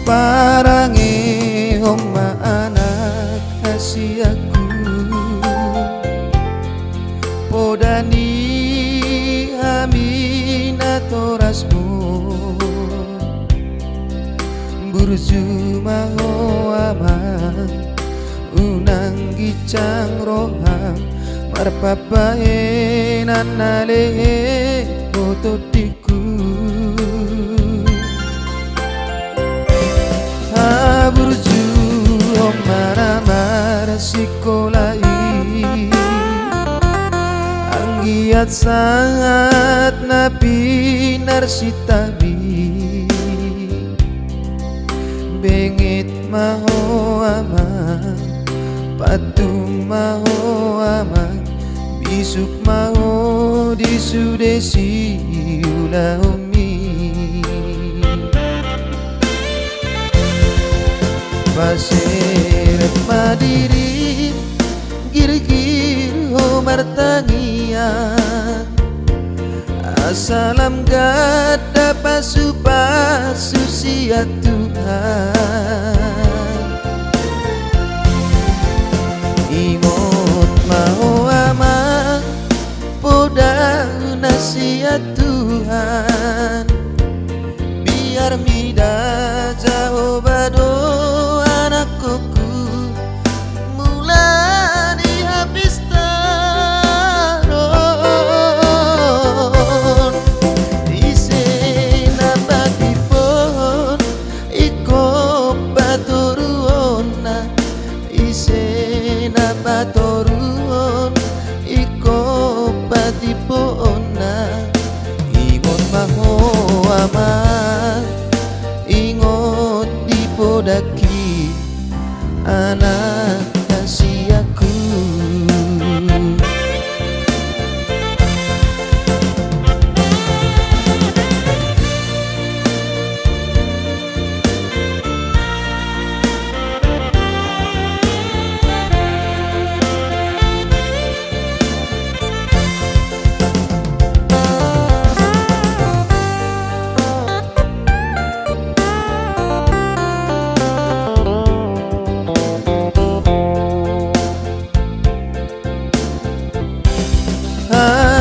parangi oma anak hasiaku podani aminato rasmu burju maho aman unang gicang roham marpapae nanale ototiku burju omar-amar sikolai anggiat sangat nabi narsitabi bengit maho aman patung maho aman bisuk maho disudesi ulaumi pasir madiri gir-gir homar tangian asalam gada pasu-pasu sia Tuhan imot mau aman podang nasihat Tuhan biar mida jauh bado anakku mulai habis taron isena batipon iko baturuona isena baturuon iko batipona imon maho aman ingot di podaki anak hasiaku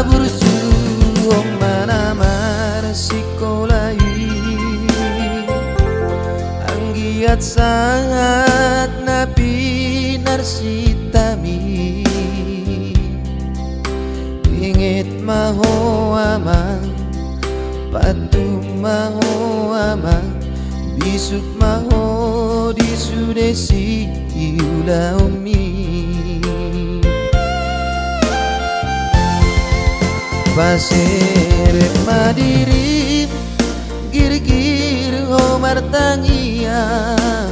burju omar-amar sikolai anggiat sangat nabi narsitami ingit maho aman patung maho aman bisuk maho disudesi ulaumi pasir madiri gir-gir homar tangian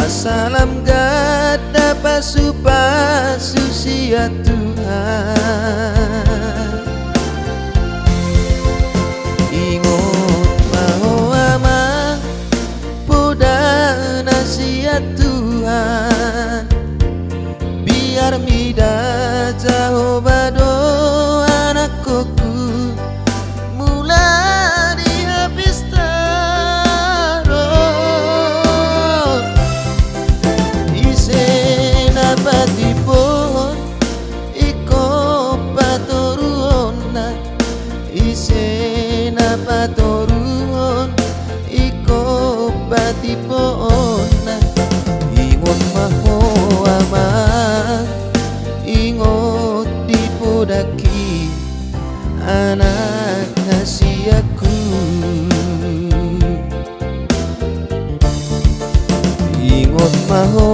asalam gada pasu-pasu sia Tuhan ingot mau aman podang nasihat Tuhan biar mida jauh bado anakku mulai habis taron isena batipon iko baturuona isena baturuon iko batipona ingon maho aman ingot di podaki anak hasiaku ingot maho